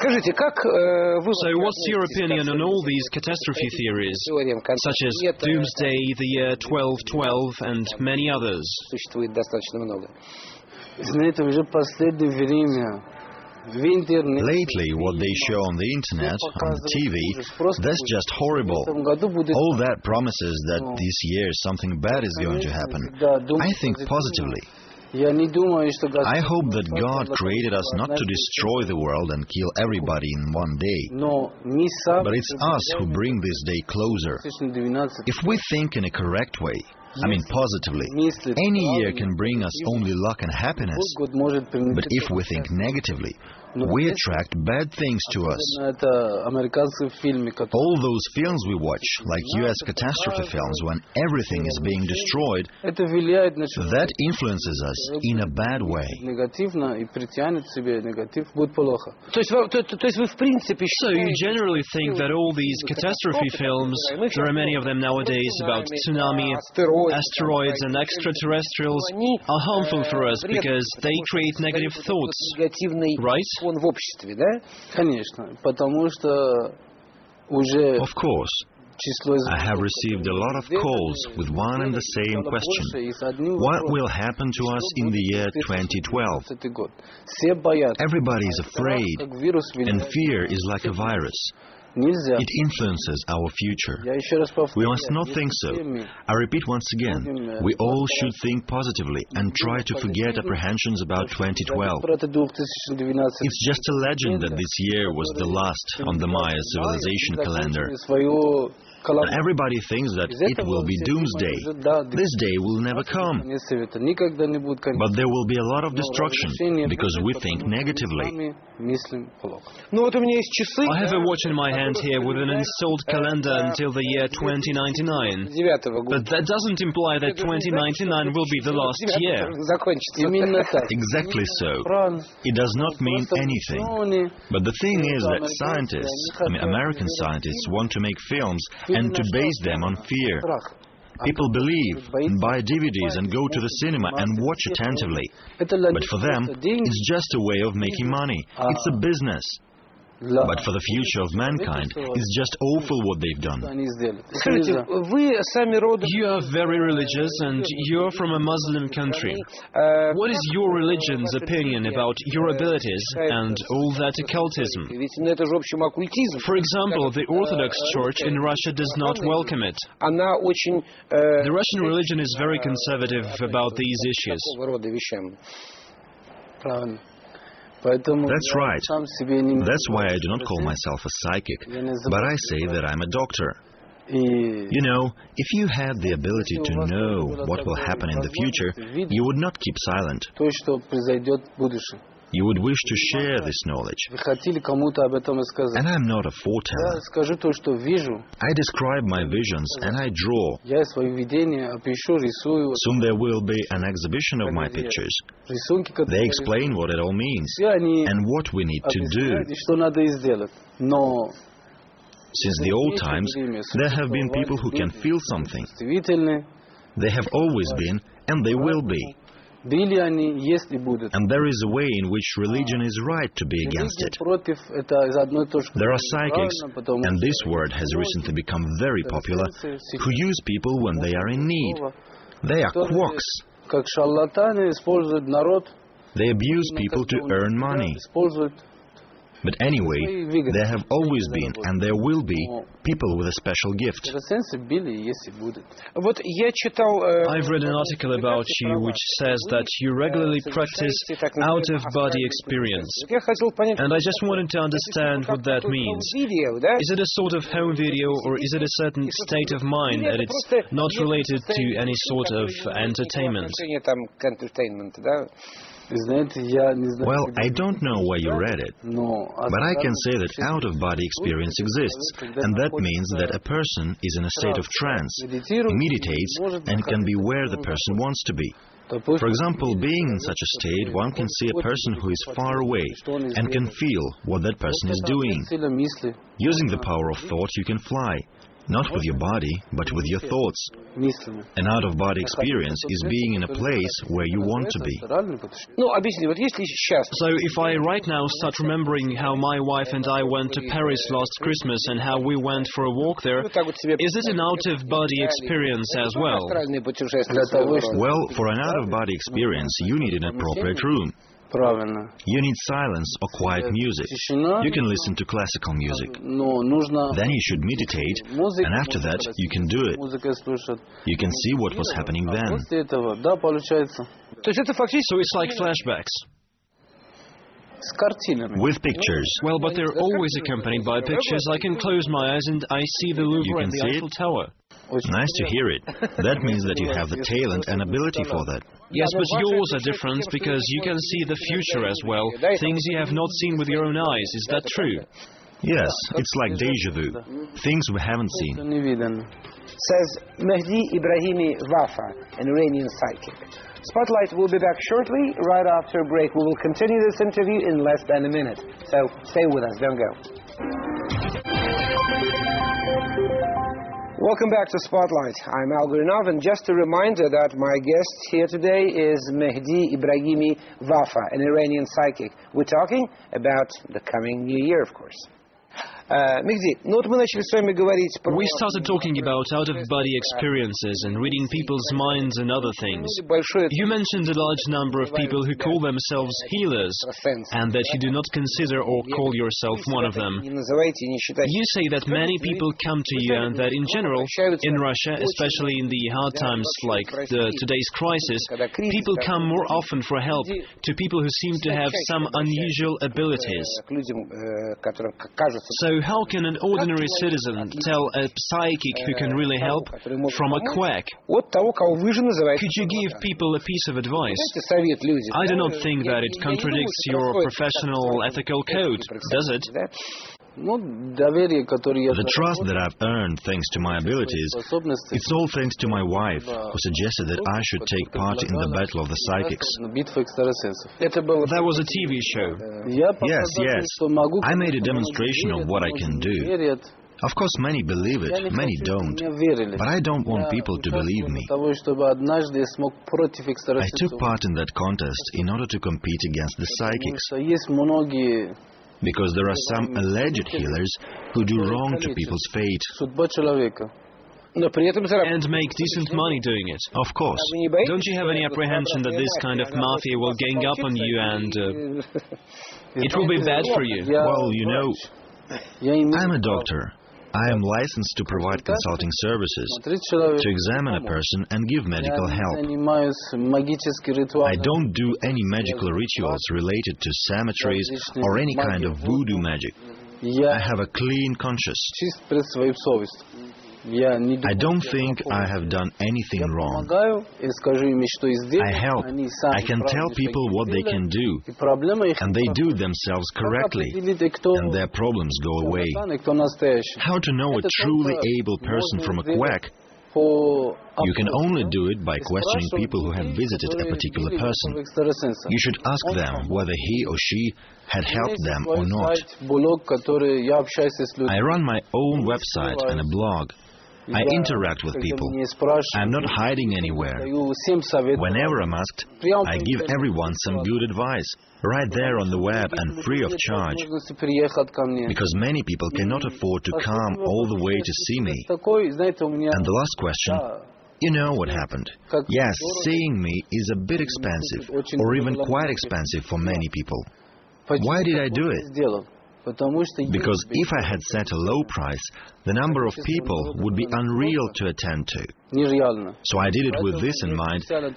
So what's your opinion on all these catastrophe theories, such as Doomsday, the year 1212, and many others? Lately, what they show on the internet, on the TV, that's just horrible. All that promises that this year something bad is going to happen. I think positively. I hope that God created us not to destroy the world and kill everybody in one day. But it's us who bring this day closer. If we think in a correct way, I mean positively, any year can bring us only luck and happiness. But if we think negatively, we attract bad things to us. All those films we watch, like US catastrophe films, when everything is being destroyed, that influences us in a bad way. So you generally think that all these catastrophe films, there are many of them nowadays about tsunami, asteroids and extraterrestrials, are harmful for us because they create negative thoughts, right? Of course. I have received a lot of calls with one and the same question. What will happen to us in the year 2012? Everybody is afraid, and fear is like a virus. It influences our future. We must not think so. I repeat once again, we all should think positively and try to forget apprehensions about 2012. It's just a legend that this year was the last on the Maya civilization calendar. And everybody thinks that it will be doomsday. This day will never come. But there will be a lot of destruction because we think negatively. I have a watch in my hand here with an installed calendar until the year 2099. But that doesn't imply that 2099 will be the last year. Exactly so. It does not mean anything. But the thing is that scientists, American scientists, want to make films and to base them on fear. People believe, buy DVDs and go to the cinema and watch attentively. But for them, it's just a way of making money. It's a business. But for the future of mankind, it's just awful what they've done. You are very religious and you are from a Muslim country. What is your religion's opinion about your abilities and all that occultism? For example, the Orthodox Church in Russia does not welcome it. The Russian religion is very conservative about these issues. That's right. That's why I do not call myself a psychic, but I say that I'm a doctor. You know, if you had the ability to know what will happen in the future, you would not keep silent. You would wish to share this knowledge. And I'm not a foreteller. I describe my visions and I draw. Soon there will be an exhibition of my pictures. They explain what it all means and what we need to do. Since the old times, there have been people who can feel something. They have always been, and they will be. And there is a way in which religion is right to be against it. There are psychics, and this word has recently become very popular, who use people when they are in need. They are quacks. They abuse people to earn money. But anyway, there have always been, and there will be, people with a special gift. I've read an article about you which says that you regularly practice out-of-body experience. And I just wanted to understand what that means. Is it a sort of home video, or is it a certain state of mind that it's not related to any sort of entertainment? Well, I don't know where you read it, but I can say that out-of-body experience exists, and that means that a person is in a state of trance, he meditates, and can be where the person wants to be. For example, being in such a state, one can see a person who is far away and can feel what that person is doing. Using the power of thought, you can fly. Not with your body, but with your thoughts. An out-of-body experience is being in a place where you want to be. So if I right now start remembering how my wife and I went to Paris last Christmas and how we went for a walk there, is it an out-of-body experience as well? Well, for an out-of-body experience, you need an appropriate room. You need silence or quiet music. You can listen to classical music. Then you should meditate, and after that, you can do it. You can see what was happening then. So it's like flashbacks. With pictures. Well, but they're always accompanied by pictures. I can close my eyes and I see the Louvre and the Eiffel Tower. Nice to hear it. That means that you have the talent and ability for that. Yes, but yours are different because you can see the future as well, things you have not seen with your own eyes. Is that true? Yes, it's like déjà vu, things we haven't seen. Says Mehdi Ebrahimi Vafa, an Iranian psychic. Spotlight will be back shortly, right after a break. We will continue this interview in less than a minute. So stay with us, don't go. Welcome back to Spotlight. I'm Al, and just a reminder that my guest here today is Mehdi Ebrahimi Vafa, an Iranian psychic. We're talking about the coming new year, of course. Mehdi, we started talking about out-of-body experiences and reading people's minds and other things. You mentioned a large number of people who call themselves healers, and that you do not consider or call yourself one of them. You say that many people come to you and that in general, in Russia, especially in the hard times like today's crisis, people come more often for help to people who seem to have some unusual abilities. So how can an ordinary citizen tell a psychic who can really help from a quack? Could you give people a piece of advice? I do not think that it contradicts your professional ethical code, does it? The trust that I've earned thanks to my abilities, it's all thanks to my wife, who suggested that I should take part in the Battle of the Psychics. That was a TV show. Yes. I made a demonstration of what I can do. Of course, many believe it, many don't. But I don't want people to believe me. I took part in that contest in order to compete against the psychics. Because there are some alleged healers who do wrong to people's fate. And make decent money doing it. Of course. Don't you have any apprehension that this kind of mafia will gang up on you and it will be bad for you? Well, you know, I'm a doctor. I am licensed to provide consulting services, to examine a person and give medical help. I don't do any magical rituals related to cemeteries or any kind of voodoo magic. I have a clean conscience. I don't think I have done anything wrong. I help. I can tell people what they can do, and they do themselves correctly, and their problems go away. How to know a truly able person from a quack? You can only do it by questioning people who have visited a particular person. You should ask them whether he or she had helped them or not. I run my own website and a blog. I interact with people. I'm not hiding anywhere. Whenever I'm asked, I give everyone some good advice, right there on the web and free of charge. Because many people cannot afford to come all the way to see me. And the last question, you know what happened. Yes, seeing me is a bit expensive, or even quite expensive for many people. Why did I do it? Because if I had set a low price, the number of people would be unreal to attend to. So I did it with this in mind, and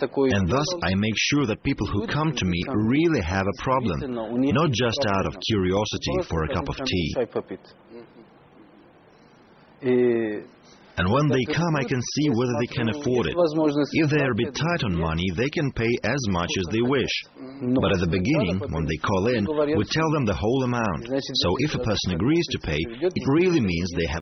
thus I make sure that people who come to me really have a problem, not just out of curiosity for a cup of tea. And when they come, I can see whether they can afford it. If they are a bit tight on money, they can pay as much as they wish. But at the beginning, when they call in, we tell them the whole amount. So if a person agrees to pay, it really means they have